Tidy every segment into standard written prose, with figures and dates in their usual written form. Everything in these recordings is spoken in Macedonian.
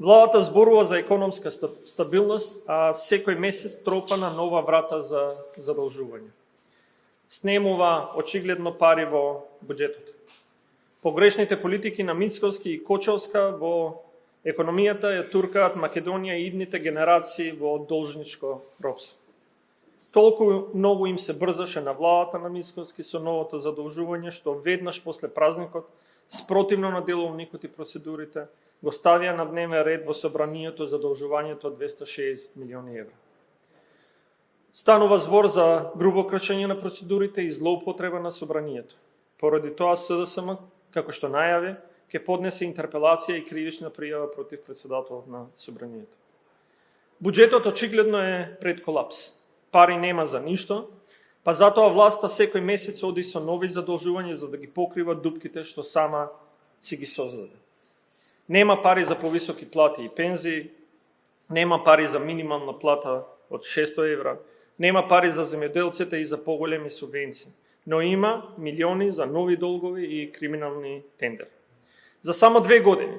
Владата зборува за економска стабилност, а секој месец тропа на нова врата за задолжување. Снемува очигледно пари во буџетот. Погрешните политики на Мицковски и Кочовска во економијата ја туркаат Македонија и идните генерации во должничко ропство. Толку многу им се брзаше на владата на Мицковски со новото задолжување, што веднаш после празникот, спротивно на деловникот и процедурите, го ставија на дневен ред во собранието задолжувањето од 260 милиони евра. Станува збор за грубо кршење на процедурите и злоупотреба на собранието. Поради тоа СДСМ, како што најави, ќе поднесе интерпелација и кривична пријава против председателот на собранието. Буџетот очигледно е пред колапс. Пари нема за ништо, па затоа власта секој месец оди со нови задолжувања за да ги покрива дупките што сама си ги создаде. Нема пари за повисоки плати и пензии, нема пари за минимална плата од 600 евра, нема пари за земјоделците и за поголеми субвенции, но има милиони за нови долгови и криминални тендери. За само 2 години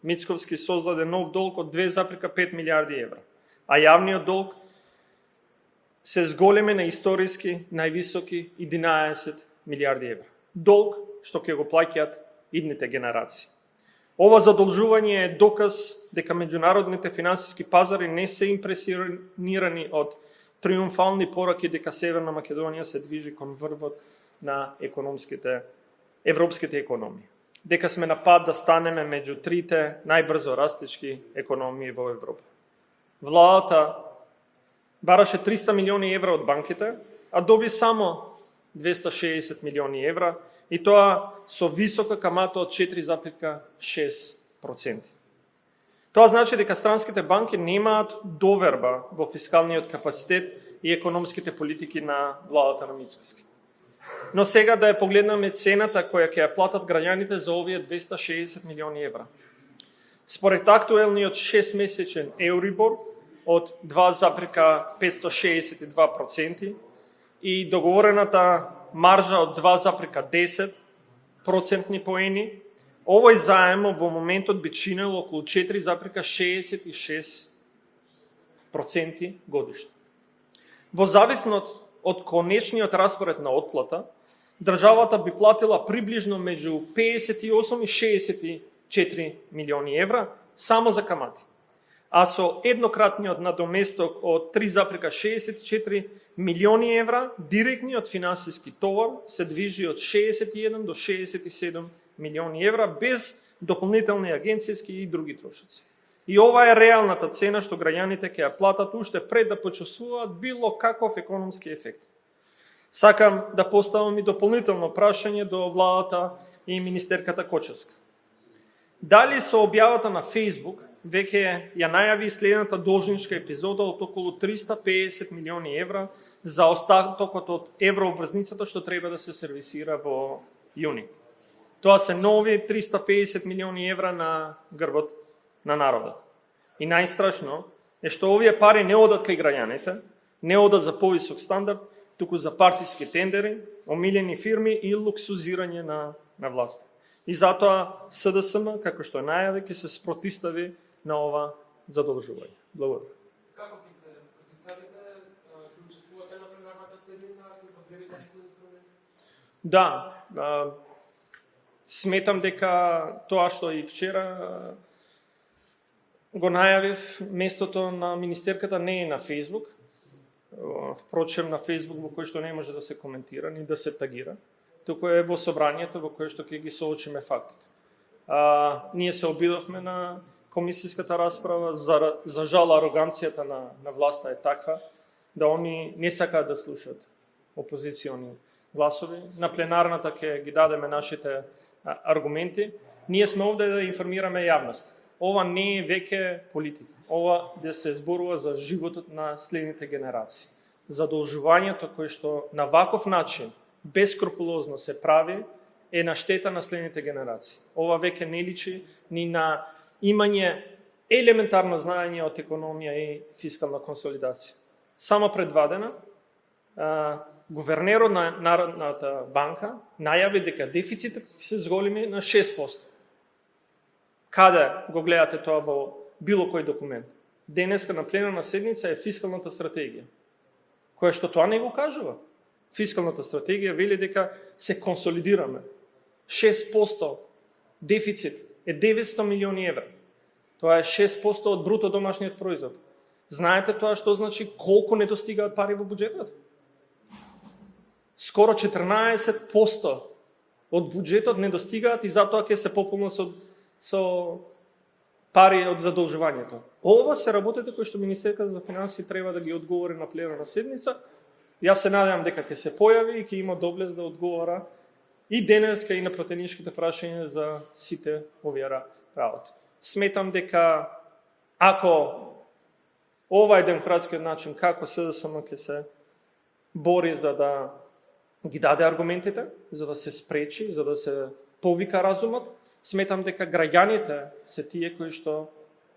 Мицковски создаде нов долг од 2,5 милиарди евра, а јавниот долг се зголеми на историски највисоки 11 милиарди евра. Долг што ќе го плаќаат идните генерации. Ова задолжување е доказ дека меѓународните финансиски пазари не се импресионирани од триумфални пораки дека Северна Македонија се движи кон врвот на европските економии. Дека сме на пат да станеме меѓу трите најбрзо растечки економии во Европа. Владата бараше 300 милиони евра од банките, а доби само 260 милиони евра, и тоа со висока камата од 4,6%. Тоа значи дека странските банки немаат доверба во фискалниот капацитет и економските политики на владата на Мицковски. Но сега да ја погледнеме цената која ќе ја платат граѓаните за овие 260 милиони евра. Според актуелниот 6-месечен Еурибор од 2,562% и договорената маржа од 2,10% поени, овој заем во моментот би чинел околу 4,66% годишно. Во зависност од конечниот распоред на отплата, државата би платила приближно меѓу 58 и 64 милиони евра само за камати. А со еднократниот надоместок од 3,64 милиони евра, директниот финансиски товар се движи од 61 до 67 милиони евра без дополнителни агенцијски и други трошоци. И ова е реалната цена што граѓаните ќе ја платат уште пред да почувствуваат било каков економски ефект. Сакам да поставам и дополнително прашање до владата и министерката Кочевска. Дали со објавата на Facebook веќе ја најави следната должничка епизода од околу 350 милиони евра за остатокот од еврообврзницата што треба да се сервисира во јуни. Тоа се нови 350 милиони евра на грбот на народот. И најстрашно е што овие пари не одат кај граѓаните, не одат за повисок стандард, туку за партиски тендери, омилени фирми и луксузирање на власт. И затоа СДСМ, како што најави, ќе се спротистави на ова задолжување. Благодарам. Како ќе се спротиставите? Ќе учествувате на пленарната седница? Ќе потребите да се инструмент? Да, сметам дека тоа што и вчера го најавив, местото на министерката не е на Facebook. Впрочем, на Facebook во кој што не може да се коментира ни да се тагира, туку е во собранието во кое што ќе ги соочиме фактите. Ние се обидовме на комисиската расправа, за жал ароганцијата на власта е таква да они не сакаат да слушат опозициони гласови. На пленарната ќе ги дадеме нашите аргументи. Ние сме овде да информираме јавност. Ова не е веќе политика. Ова да се зборува за животот на следните генерации. Задолжувањето кој што на ваков начин бескрупулозно се прави е на штета на следните генерации. Ова веќе не личи ни на имање елементарно знаење од економија и фискална консолидација. Само пред 2 дена гувернерот на Народната банка најави дека дефицитот ќе се зголеми на 6%. Каде го гледате тоа во било кој документ. Денеска на пленарна седница е фискалната стратегија, која што тоа не го кажува. Фискалната стратегија вели дека се консолидираме. 6% дефицит е 900 милиони евра. Тоа е 6% од бруто домашниот производ. Знаете тоа што значи колку не достигаат пари во буџетот? Скоро 14% од буџетот не достигаат и затоа ќе се пополнат со пари од задолжувањето. Ова се работите кои што Министерството за финансии треба да ги одговори на пленарна седница. Јас се надевам дека ќе се појави и ќе има доблест да одговора и денеска и на пратеничките прашања за сите овие работи. Сметам дека ако ова е демократскиот начин како СДСМ ќе се бори за да ги даде аргументите, за да се спречи, за да се повика разумот, сметам дека граѓаните се тие кои што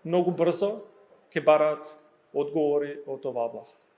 многу брзо ќе бараат одговори од оваа власт.